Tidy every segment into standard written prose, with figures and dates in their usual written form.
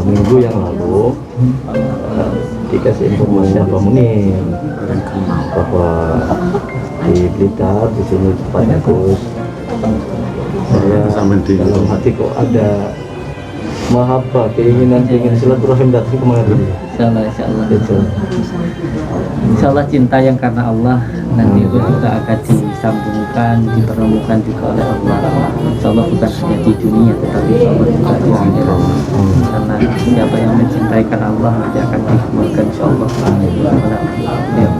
minggu yang lalu dikasih informasi apa Munir bahwa di Blitar di sini tempatnya Gus. Saya dalam hati kok ada mahabbah, keinginan silaturahim datang kemari. Insyaallah itu. Insyaallah cinta yang karena Allah nanti itu juga akan disambungkan, dipertemukan juga oleh Allah. Insyaallah bukan hanya di dunia tetapi insyaallah juga di akhirat. Karena siapa yang mencintai karena Allah nanti akan dikembalikan insyaallah. Ya,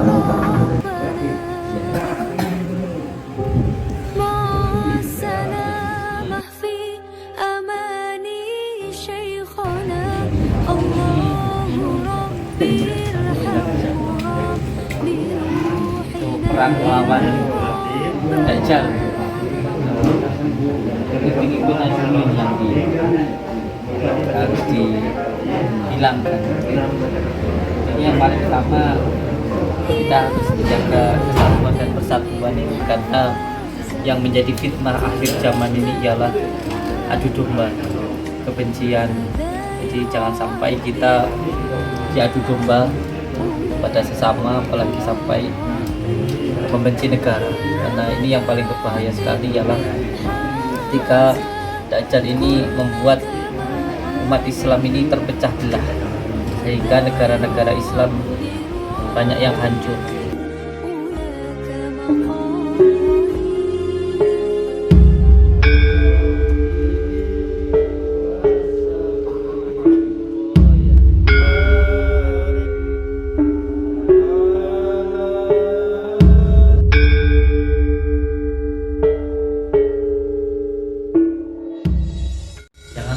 perang melawan Dajjal itu nasional yang harus dihilangkan. Ini yang paling pertama kita harus menjaga kesatuan dan persatuan ini, karena yang menjadi fitnah akhir zaman ini ialah adu domba, kebencian. Jadi jangan sampai kita diadu domba pada sesama, apalagi sampai membenci negara. Karena ini yang paling berbahaya sekali ialah ketika Dajjal ini membuat umat Islam ini terpecah belah, sehingga negara-negara Islam banyak yang hancur.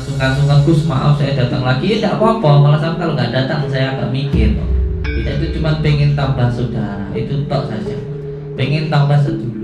Sungkan-sungkan Gus, maaf saya datang lagi. Ya tidak apa-apa, malah sama kalau nggak datang saya agak mikir. Kita itu cuma pengen tambah saudara, itu tok saja. Pengen tambah sedulur.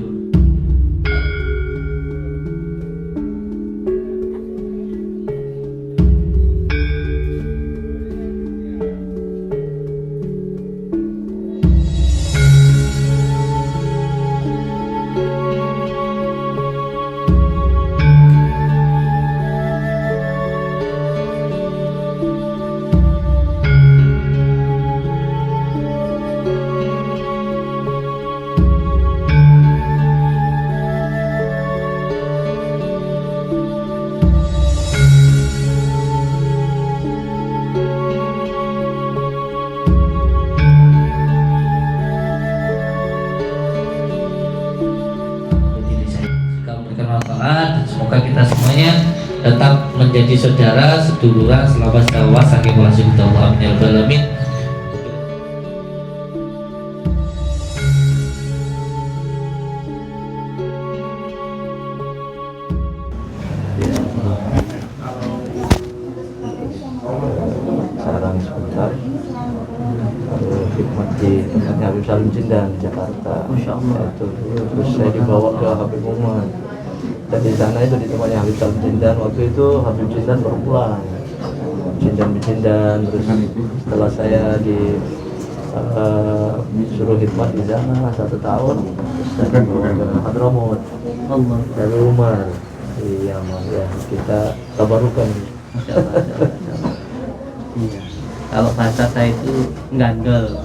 Dan semoga kita semuanya tetap menjadi saudara seduluran selama sawah saking wasilullah amin ya rabbal alamin. Saran sebentar, khidmat di tempatnya Habib Salim Jindan Jakarta. Itu terus saya dibawa ke Habib Umar. Dan di sana itu di tempatnya Habib Salim Jindan, waktu itu Habib Jindan baru pulang, Jindan, terus setelah saya disuruh khidmat di sana 1 tahun, terus saya dibawa ke Hadramut dari Umar di Yaman. Ya kita tabarukan. Iya. Kalau bahasa saya itu gandol,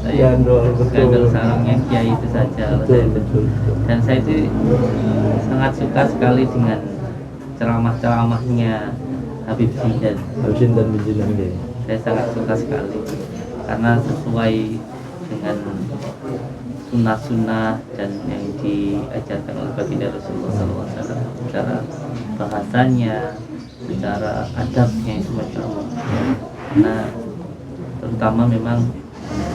Betul. sarangnya kiai itu saja. Betul. Dan saya itu sangat suka sekali dengan ceramah-ceramahnya Habib Jindan. Saya sangat suka sekali karena sesuai dengan sunnah-sunnah dan yang diajarkan oleh baginda Rasulullah SAW, secara bahasanya, secara adabnya itu masya Allah. Nah, terutama memang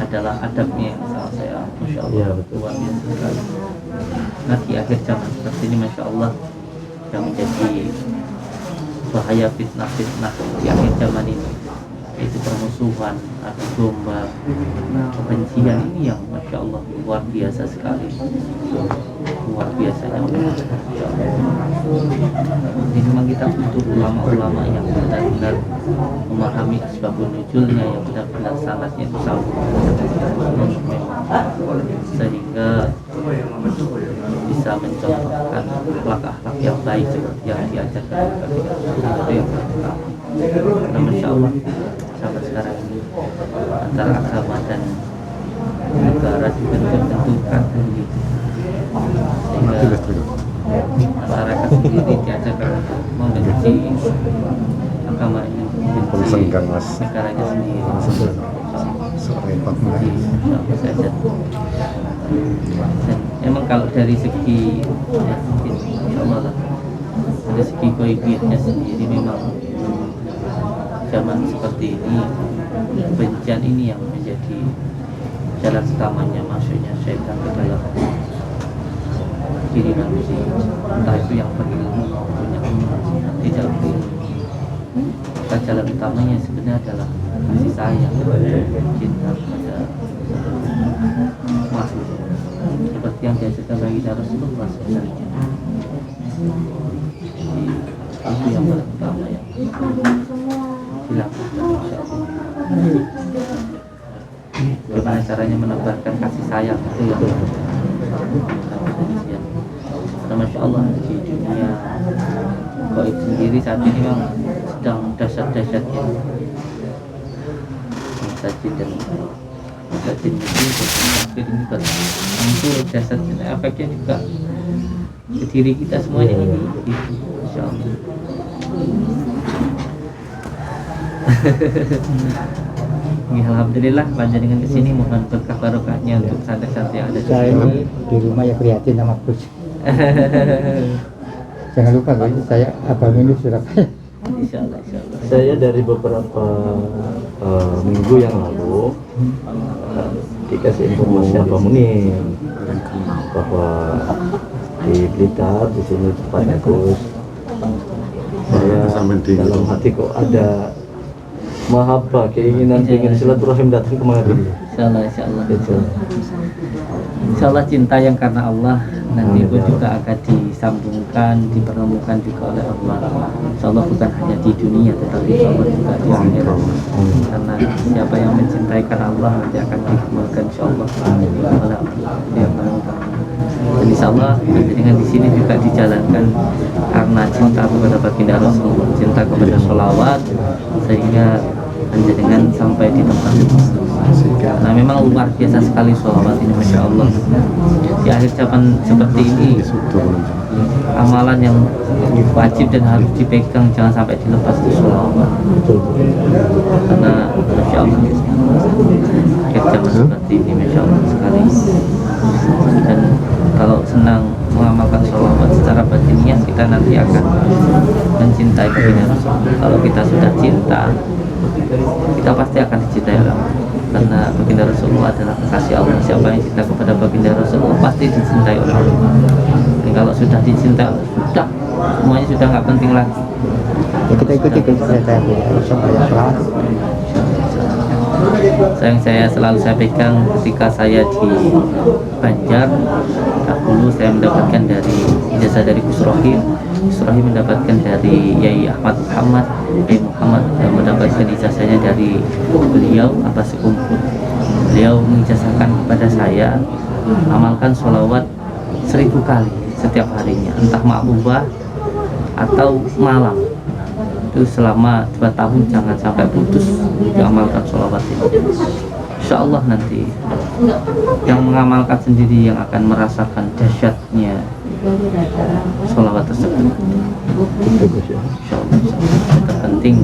adalah adabnya yang sangat saya masya Allah luar biasa sekali. Nah, di akhir zaman seperti ini masya Allah yang menjadi bahaya fitnah-fitnah di akhir zaman ini, yaitu permusuhan, adu domba, kebencian ini yang masya Allah luar biasa sekali, luar biasanya. Jadi memang kita butuh ulama-ulama yang benar-benar memahami asbabun nuzulnya, yang benar-benar sanadnya itu sambung, sehingga bisa mencontohkan akhlak-akhlak yang baik seperti yang diajarkan oleh Baginda Rasulullah. Karena Masya Allah sampai sekarang ini antara agama dan negara juga terbentukkan begitu, sehingga masyarakat sendiri diajarkan untuk membenci agama ini, membenci negaranya sendiri. Dan emang kalau dari segi ya, insya Allah lah, dari segi goibiyatnya sendiri memang zaman seperti ini kebencian ini yang menjadi jalan utamanya masuknya syaitan ke dalam diri manusia, entah itu yang berilmu maupun yang tidak berilmu. Maka jalan utamanya sebenarnya adalah kasih sayang, cinta kepada makhluk, seperti yang diajarkan bagi Rasulullah sebenarnya. Jadi itu yang paling utama yang dilakukan, insya Allah. Bagaimana caranya menebarkan kasih sayang itu yang karena Masya Allah di dunia gaib sendiri saat ini memang sedang dahsyat-dahsyatnya sajid dan sajid itu kafir ini tentu dahsyatnya efeknya juga ke diri kita semuanya ini gitu, Masya Allah. Ya, alhamdulillah panjenengan kesini mohon berkah barokahnya untuk santri-santri yang ada di Saya sini. di rumah ya prihatin sama Gus. Jangan lupa Gus, saya abang ini Surabaya. Insyaallah, insyaallah. Saya dari beberapa minggu yang lalu dikasih informasi Abah Munir bahwa di Blitar di sini tempatnya Gus. Saya dalam hati kok ada mahabbah, keinginan ingin silaturahim datang kemari. Insyaallah, insyaallah. Gitu. Insyaallah cinta yang karena Allah nanti pun juga akan disambungkan, dipertemukan juga oleh Allah. Insyaallah bukan hanya di dunia tetapi insyaallah juga di akhirat. Karena siapa yang mencintai karena Allah nanti akan dikembangkan insyaallah oleh Allah yang paling utama. Dan insyaallah dengan di sini juga dijalankan karena cinta kepada baginda Rasulullah, cinta kepada sholawat, sehingga dengan sampai di tempat itu. Nah memang luar biasa sekali sholawat ini, Masya Allah. Di akhir zaman seperti ini amalan yang wajib dan harus dipegang, jangan sampai dilepas di sholawat. Karena Masya Allah akhir zaman seperti ini, Masya Allah sekali. Dan kalau senang mengamalkan sholawat secara batiniah, kita nanti akan mencintai baginda Rasulullah. Kalau kita sudah cinta, kita pasti akan dicintai oleh Allah. Karena baginda Rasulullah adalah kekasih Allah. Siapa yang cinta kepada baginda Rasulullah pasti dicintai oleh Allah. Dan kalau sudah dicintai, sudah semuanya sudah nggak penting lagi. Ya, kita ikuti saya sholawat. Yang saya selalu saya pegang ketika saya di Banjar, dahulu saya mendapatkan dari ijazah dari Gus Rohim. Gus Rohim mendapatkan dari Yai Ahmad Muhammad, Yai Muhammad mendapatkan ijazahnya dari beliau Abbas Kumpul. Beliau mengijazahkan kepada saya amalkan sholawat 1000 kali setiap harinya, entah makbubah atau malam. Itu selama 2 tahun jangan sampai putus diamalkan sholawat ini. Insya Allah nanti yang mengamalkan sendiri yang akan merasakan dahsyatnya sholawat tersebut. Insya Allah terpenting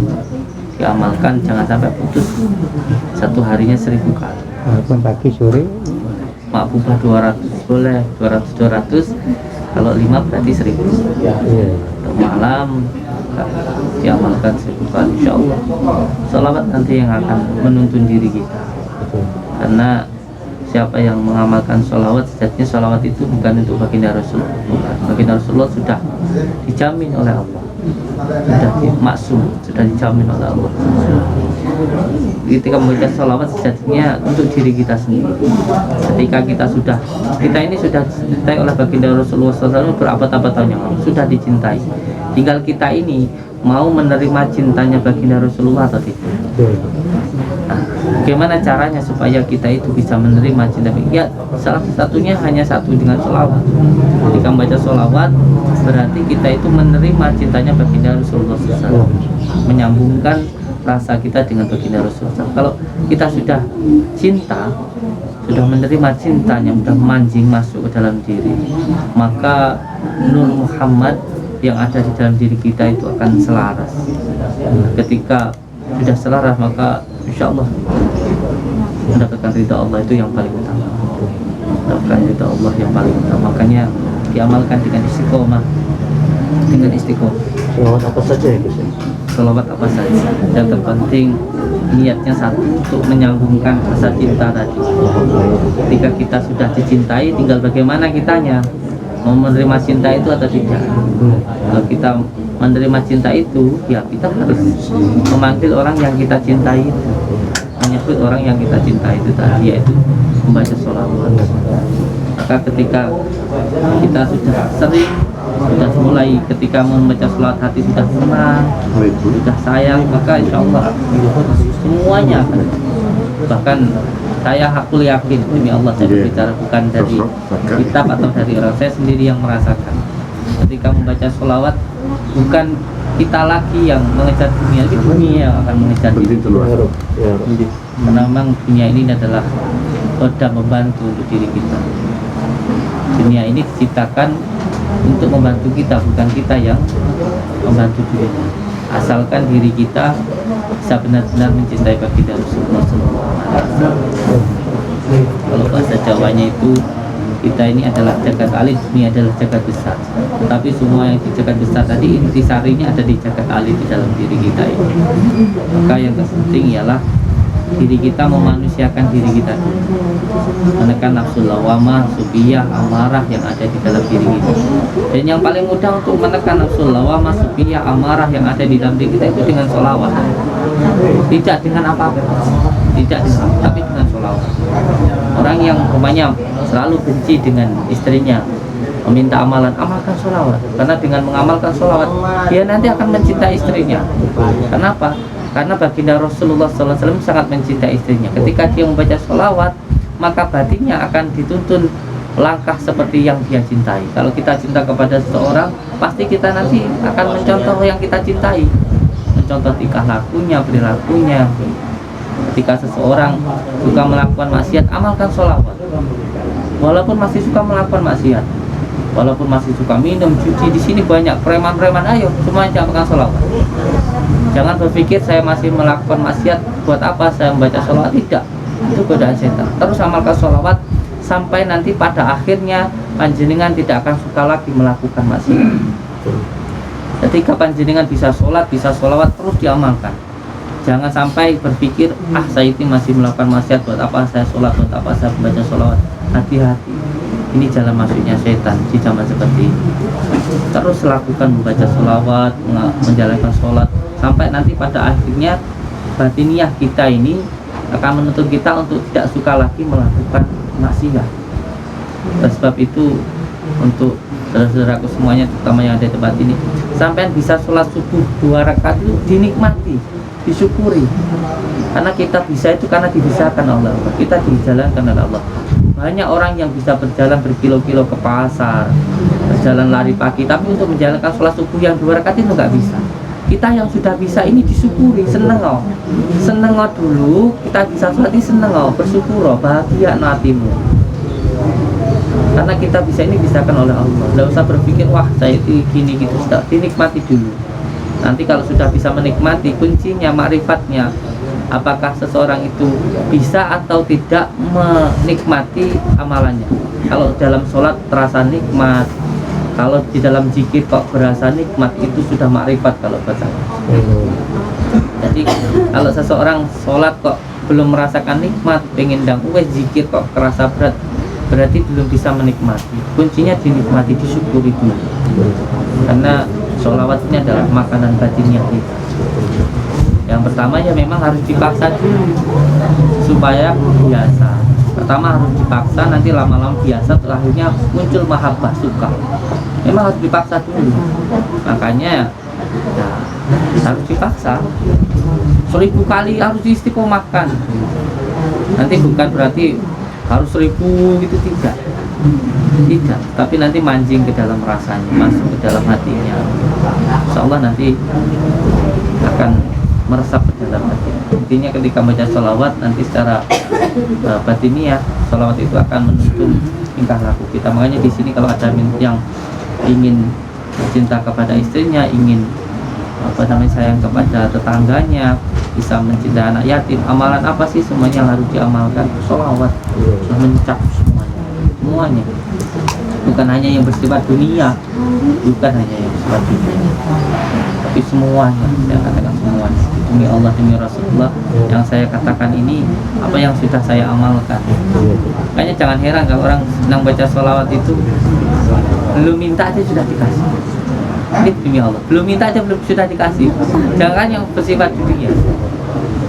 diamalkan, jangan sampai putus. Satu harinya 1000 kali. Walaupun pagi sore. Makbubah 200 boleh, 200. Kalau 5 berarti 1000. Untuk malam diamalkan 1000 kali, insya Allah. Sholawat nanti yang akan menuntun diri kita. Karena siapa yang mengamalkan sholawat, sejatinya sholawat itu bukan untuk baginda Rasulullah. Baginda Rasulullah sudah dijamin oleh Allah, sudah maksum, sudah dijamin oleh Allah. Ketika membaca sholawat sejatinya untuk diri kita sendiri. Ketika kita ini sudah dicintai oleh baginda Rasulullah SAW berabad-abad tahun yang lalu, sudah dicintai. Tinggal kita ini mau menerima cintanya baginda Rasulullah atau tidak. Nah, Bagaimana caranya supaya kita itu bisa menerima cinta? Ya, salah satunya hanya satu, dengan sholawat. Ketika membaca sholawat, berarti kita itu menerima cintanya baginda Rasulullah SAW, menyambungkan rasa kita dengan baginda Rasulullah. Kalau kita sudah cinta, sudah menerima cintanya, sudah mancing masuk ke dalam diri, maka Nur Muhammad yang ada di dalam diri kita itu akan selaras. Ketika sudah selaras, maka insya Allah mendapatkan ridha Allah itu yang paling utama. Mendapatkan ridha Allah yang paling utama. Makanya diamalkan dengan istiqomah. Dengan istiqomah. Sholawat apa saja ya Gus? Sholawat apa saja. Yang terpenting niatnya satu, untuk menyambungkan rasa cinta tadi. Ketika kita sudah dicintai, tinggal bagaimana kitanya mau menerima cinta itu atau tidak. Kalau kita menerima cinta itu, ya kita harus memanggil orang yang kita cintai, menyebut orang yang kita cintai itu tadi, yaitu membaca sholawat. Maka ketika kita sudah sering, sudah mulai ketika membaca sholawat hati sudah senang, sudah sayang, maka insya Allah semuanya akan. Bahkan aku yakin, demi Allah saya berbicara bukan dari kitab atau dari orang, saya sendiri yang merasakan. Ketika membaca sholawat, bukan kita lagi yang mengejar dunia, tapi dunia yang akan mengejar diri. Karena memang dunia ini adalah roda membantu untuk diri kita. Dunia ini diciptakan untuk membantu kita, bukan kita yang membantu diri. Asalkan diri kita bisa benar-benar mencintai baginda Rasulullah SAW. Kalau bahasa Jawanya itu, kita ini adalah jagat alit, dunia adalah jagat besar. Tapi semua yang di jagat besar tadi, intisarinya ada di jagat alit di dalam diri kita ini. Maka yang terpenting ialah diri kita memanusiakan diri kita, menekan nafsu lawamah, subiyah, amarah yang ada di dalam diri kita. Dan yang paling mudah untuk menekan nafsu lawamah, subiyah, amarah yang ada di dalam diri kita itu dengan sholawat. Tidak dengan apa-apa, tidak dengan, tapi dengan sholawat. Orang yang umpamanya selalu benci dengan istrinya, meminta amalan, amalkan sholawat. Karena dengan mengamalkan sholawat, dia nanti akan mencintai istrinya. Kenapa? Karena baginda Rasulullah SAW sangat mencintai istrinya. Ketika dia membaca sholawat, maka batinnya akan dituntun langkah seperti yang dia cintai. Kalau kita cinta kepada seseorang, pasti kita nanti akan mencontoh yang kita cintai, mencontoh tingkah lakunya, perilakunya. Ketika seseorang suka melakukan maksiat, amalkan sholawat. Walaupun masih suka melakukan maksiat, walaupun masih suka minum, judi, di sini banyak preman-preman, ayo semuanya amalkan sholawat. Jangan berpikir saya masih melakukan maksiat, buat apa saya membaca sholawat. Tidak, itu godaan setan. Terus amalkan sholawat sampai nanti pada akhirnya panjenengan tidak akan suka lagi melakukan maksiat. Ketika panjenengan bisa sholat, bisa sholawat, terus diamalkan. Jangan sampai berpikir, saya ini masih melakukan maksiat, buat apa saya sholat, buat apa saya membaca sholawat. Hati-hati, ini jalan masuknya setan di zaman seperti ini. Terus lakukan membaca sholawat, menjalankan sholat, sampai nanti pada akhirnya batiniah kita ini akan menuntut kita untuk tidak suka lagi melakukan maksiat. Oleh sebab itu, untuk saudara-saudaraku semuanya, terutama yang ada di tempat ini, sampai bisa sholat subuh 2 rakaat itu dinikmati, disyukuri. Karena kita bisa itu karena dibisakan Allah, kita dijalankan oleh Allah. Banyak orang yang bisa berjalan berkilo-kilo ke pasar, berjalan lari pagi, tapi untuk menjalankan sholat subuh yang 2 rakaat itu nggak bisa. Kita yang sudah bisa ini disyukuri, seneng oh. Seneng oh dulu, kita bisa sholat ini seneng oh, bersyukur oh, bahagia no hatimu. Karena kita bisa ini dibisakan oleh Allah. Tidak usah berpikir, wah saya itu gini gitu, sudah dinikmati dulu. Nanti kalau sudah bisa menikmati, kuncinya ma'rifatnya, apakah seseorang itu bisa atau tidak menikmati amalannya. Kalau dalam sholat terasa nikmat, kalau di dalam zikir kok berasa nikmat, itu sudah makrifat kalau bahasa. Jadi kalau seseorang sholat kok belum merasakan nikmat, pengen ndang zikir kok kerasa berat, berarti belum bisa menikmati. Kuncinya dinikmati, disyukuri dulu. Karena sholawat ini adalah makanan batinnya kita. Yang pertama ya memang harus dipaksa dulu supaya biasa. Pertama harus dipaksa, nanti lama-lama biasa, terakhirnya muncul mahabbah, suka. Memang harus dipaksa dulu. Makanya ya, harus dipaksa 1000 kali harus diistiqomahkan. Nanti bukan berarti harus 1000 gitu, tidak, tapi nanti mancing ke dalam rasanya, masuk ke dalam hatinya. Insya Allah nanti akan meresap ke dalam hati. Intinya ketika baca sholawat nanti secara batiniah, sholawat itu akan menuntun tingkah laku kita. Makanya di sini kalau ada yang ingin cinta kepada istrinya, ingin sayang kepada tetangganya, bisa mencintai anak yatim, amalan apa sih semuanya yang harus diamalkan? Sholawat, mencakup semuanya. Bukan hanya yang bersifat dunia, tapi semuanya. Saya katakan semuanya. Demi Allah, demi Rasulullah, yang saya katakan ini apa yang sudah saya amalkan. Makanya jangan heran kalau orang sedang baca sholawat itu belum minta aja sudah dikasih. Demi Allah, belum minta aja sudah dikasih. Jangan yang bersifat dunia,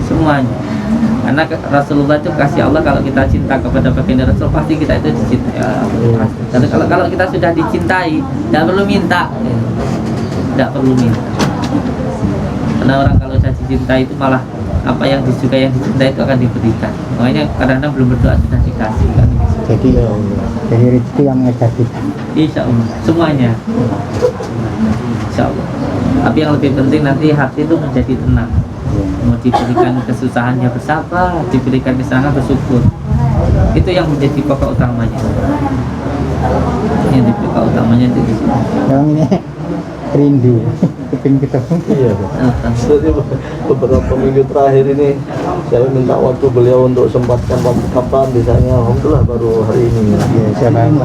semuanya. Karena Rasulullah itu kasih Allah, kalau kita cinta kepada baginda Rasul pasti kita itu dicintai. Dan kalau kita sudah dicintai, tidak perlu minta, Karena orang kalau sudah dicintai itu malah apa yang disukai, yang dicintai itu akan diberikan. Makanya kadang-kadang belum berdoa sudah dikasih kan. Jadi rezeki yang mengejar kita. Insya Allah semuanya. Insya Allah. Tapi yang lebih penting nanti hati itu menjadi tenang. Mau diberikan kesusahan ya bersabar, diberikan kesenangan bersyukur. Itu yang menjadi pokok utamanya. Yang pokok utamanya itu di sini. Yang ini rindu, keping ketemu. Iya, jadi beberapa minggu terakhir ini saya minta waktu beliau untuk sempatkan kapan misalnya, alhamdulillah baru hari ini. Ya, siapa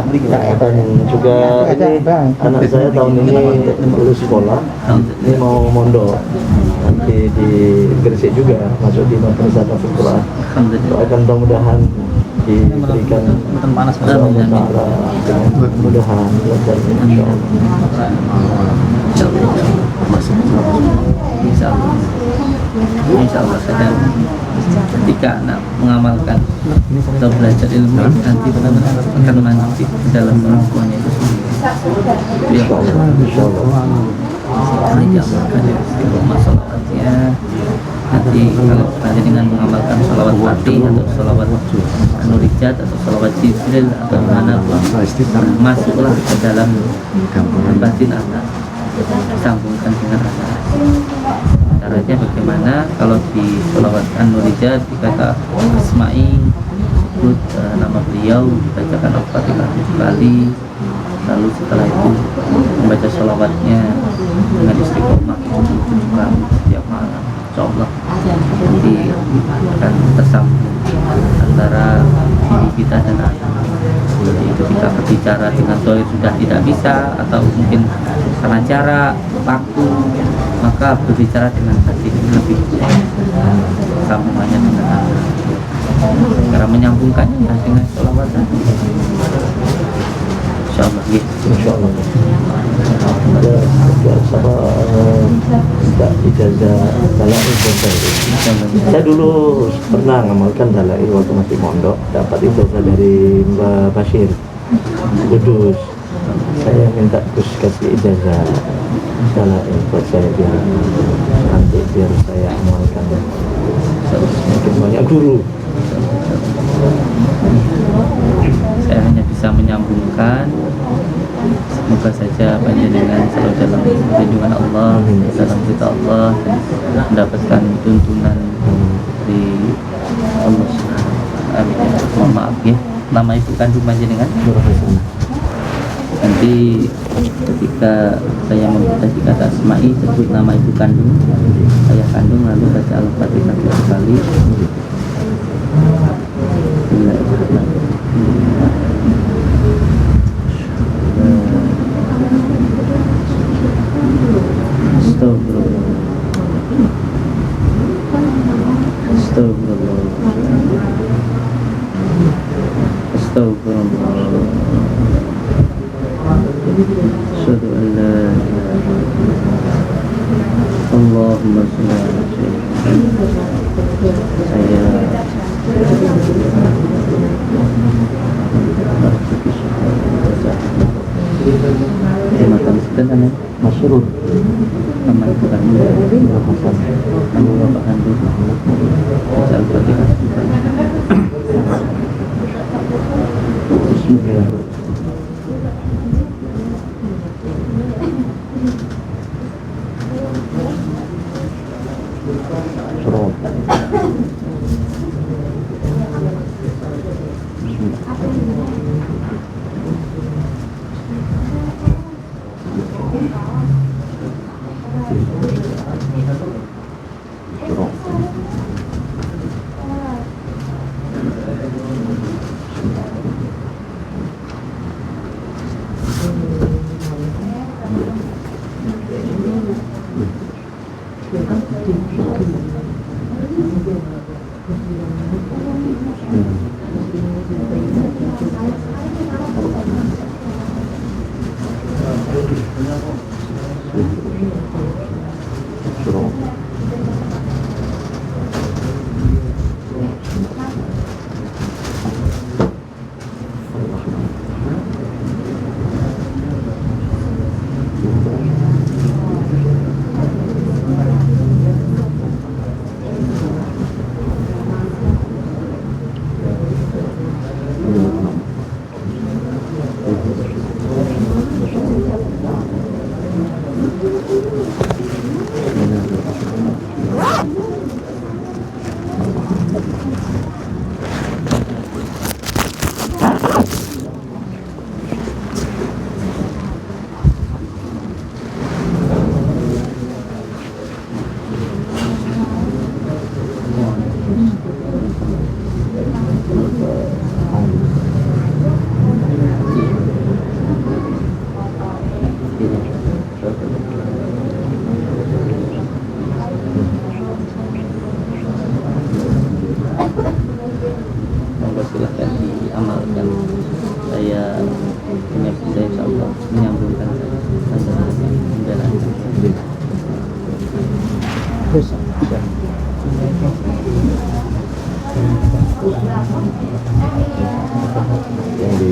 Juga ini anak saya tahun ini lulus sekolah, ini mau mondok nanti di Gresik juga, masuk di Madrasah Tahfidzul Quran. Doakan mudah-mudahan diberikan Allah Ta'ala dengan mudah-mudahan Insya Allah saja ketika anak mengamalkan atau belajar ilmu nanti benar-benar akan mantap dalam orang tuanya itu sendiri. Itu yang insya Allah diamalkan masalahnya. Nanti kalau ada dengan mengamalkan sholawat Fatih atau sholawat Nurijat atau sholawat Jibril atau mana pun, masuklah ke dalam batin atas, sambungkan dengan rasa. Caranya bagaimana? Kalau di sholawat Nurijat dikata Asma'i, sebut nama beliau, dibacakan Al-Fatihah 7 kali, lalu setelah itu membaca sholawatnya dengan istiqomah 7 kali setiap malam. InsyaAllah nanti akan tersambung antara diri kita dan anak. Jadi ketika berbicara dengan doa sudah tidak bisa, atau mungkin karena jarak waktu, maka berbicara dengan hati lebih sambungannya dengan anak, cara menyambungkannya dengan sholawat. InsyaAllah gitu. InsyaAllah. Sama minta ijazah dalail. Saya dulu pernah ngamalkan dalail waktu masih mondok, dapat ijazah dari Mbak Bashir Kudus. Saya minta Gus kasih ijazah dalail buat saya biar nanti biar saya amalkan. Semakin banyak guru. Saya hanya bisa menyambungkan. Semoga saja panjenengan selalu dalam junjungan Allah, dalam cerita Allah, dan mendapatkan tuntunan dari Allah Subhanahu wa Ta'ala. Amin. Mohon maaf ya, nama ibu kandung panjenengan. Nanti ketika saya membaca kata Asma'i, sebut nama ibu kandung, ayah kandung, lalu baca Al-Fatihah 7 kali. Asyhadu an la Allahumma shalli ala saya matan sedang kan masyhur nama itu kan Monggo silahkan diamalkan. Saya punya bisa insya Allah menyambungkan hasilnya menjalankan. Terus yang di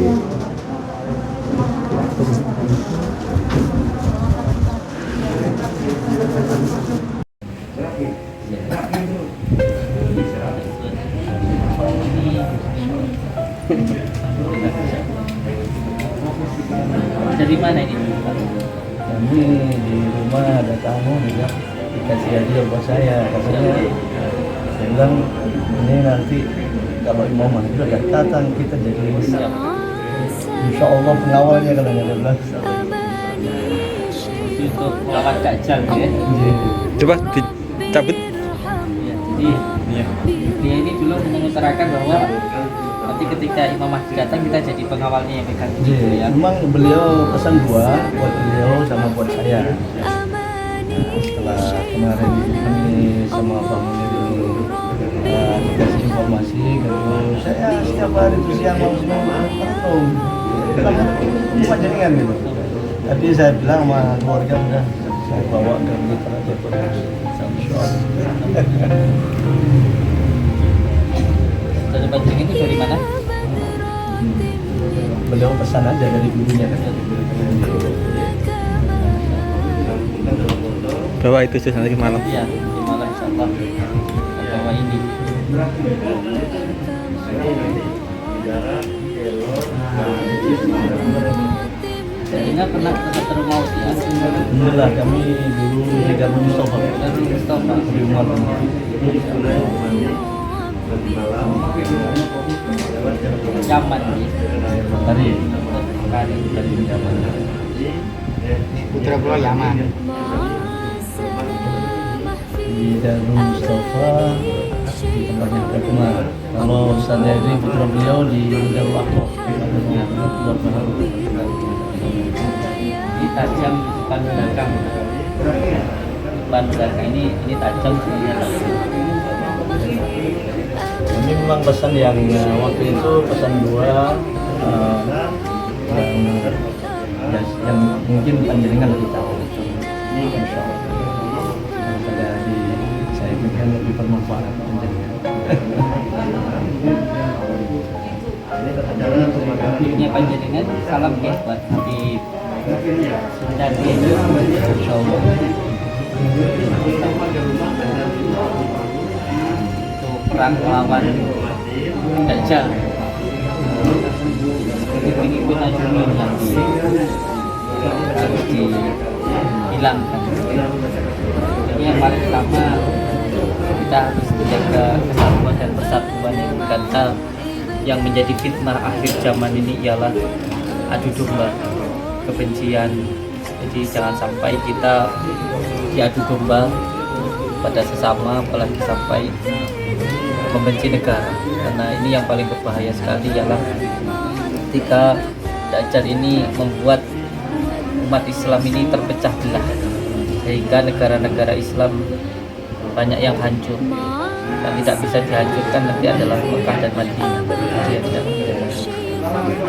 Dari mana ini? Kami di rumah ada tamu juga dikasih hadiah buat saya. Katanya saya bilang ini nanti kalau Imam Mahdi udah datang kita jadi insya Allah pengawalnya katanya dia bilang. Untuk melawan Dajjal ya. coba dicabut. Ya, jadi dia ini dulu mengutarakan bahwa nanti ketika Imam Mahdi datang kita jadi pengawalnya yang pegang itu ya. Memang beliau pesan dua buat beliau sama buat saya. Setelah kemarin kami sama Pak Munir dulu dikasih informasi kalau saya setiap hari itu siang mau penuh cuma jaringan gitu. Tapi saya bilang sama keluarga udah saya bawa ke kita aja terus. Dari Banjeng itu dari mana? Beliau pesan aja dari gurunya kan. Bawa itu sudah nanti malam. Iya, di malam insyaallah bawa ini. Sehingga pernah ke rumah ya. Alhamdulillah kami dulu di Darul Mustafa. Darul Mustafa Di rumah rumah. Zaman ya. Tadi Dari zaman. Putra Pulau Yaman. Di Darul Mustafa di tempatnya Fatimah. Kalau Ustaznya ini putra beliau di Darul Aqsa. Ini tajam depan belakang. Depan belakang ini tajam sebenarnya. Ini memang pesan yang waktu itu pesan dua yang mungkin panjenengan lebih tahu. Insya Allah. Pada saya pikir lebih bermanfaat panjenengan. Ini panjenengan salam ya buat Habib. Sebentar ya. Insya Allah. Untuk perang melawan Dajjal. Ini pun ajurun yang harus dihilangkan. Jadi yang paling pertama kita harus menjaga kesatuan dan persatuan yang karena yang menjadi fitnah akhir zaman ini ialah adu domba, kebencian. Jadi jangan sampai kita diadu domba pada sesama, apalagi sampai membenci negara. Karena ini yang paling berbahaya sekali ialah ketika Dajjal ini membuat umat Islam ini terpecah belah sehingga negara-negara Islam banyak yang hancur. dan tidak bisa dihancurkan nanti adalah Mekah dan Madinah. Dia tidak bisa.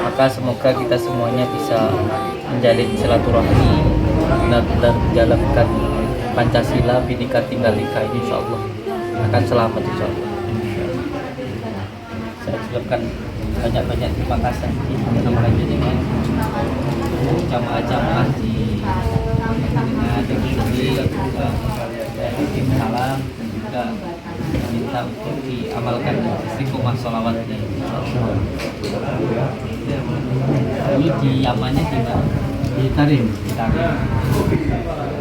Maka semoga kita semuanya bisa menjalin silaturahmi, benar-benar menjalankan Pancasila, Bhinneka Tunggal Ika ini, insya Allah akan selamat, insya Allah. Saya ucapkan banyak-banyak terima kasih kepada panjenengan, jamaah-jamaah di salam, dan juga minta untuk diamalkan istiqomah sholawatnya. Ini di Yamannya di mana? Di Tarim.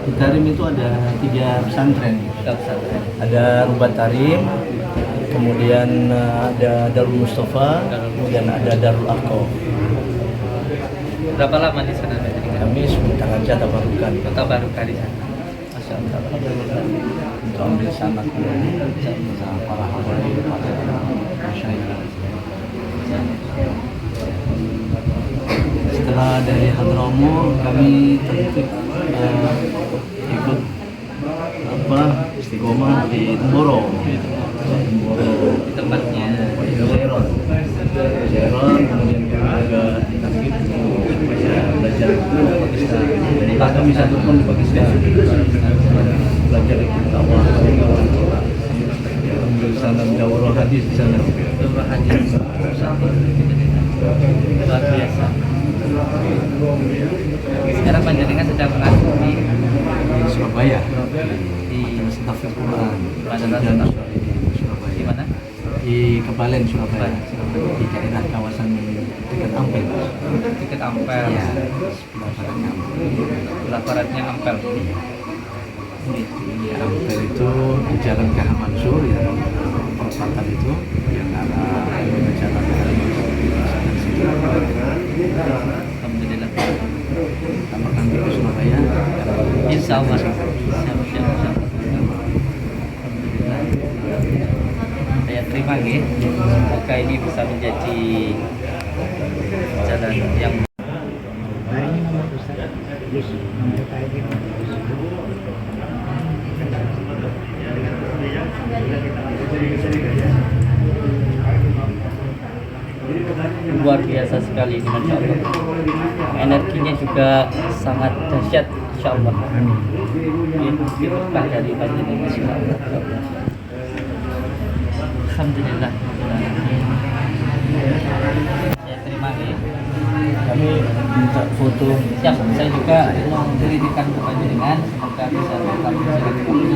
Di Tarim itu ada 3 pesantren. Ada Rubat Tarim, kemudian ada Darul Mustafa, kemudian ada Darul Arqam. Berapa lama di sana? Kami sebentar aja tabarukan. Kota baru kali sana. Masya Allah. Untuk ambil sanad sama para habaib, para masyayikh. Setelah dari Hadramaut kami tertib ikut istiqomah di Temboro. Di tempatnya. Zeron, kemudian kami juga ditarget supaya belajar di Pakistan. Jadi kami satu pun di Pakistan belajar di Allah, ambil sana daurah hadis di sana. Daurah hadis. Luar biasa. Sekarang panjenengan sedang mengajar di Surabaya, di Tahfidz Quran. Surabaya. Di mana? Di Kebalen, Surabaya, di daerah kawasan dekat Ampel. Dekat Ampel. Ya, sebelah baratnya Ampel. Sebelah baratnya Ampel. Di Ampel itu di Jalan KH Mansur, ya, perempatan itu yang arah jalan KH Mansur di sana situ. Alhamdulillah. Kapan nanti ke Surabaya? Insya Allah. Siap. Saya terima ya. Semoga ini bisa menjadi jalan yang luar biasa sekali ini, Masya Allah. Energinya juga sangat dahsyat, Insya Allah. Ini berkah dari panjenengan, Insya Allah. Alhamdulillah. Saya terima ya. Kami minta foto. Siap, saya juga mau menceritakan ke panjenengan, semoga bisa tetap menceritakan.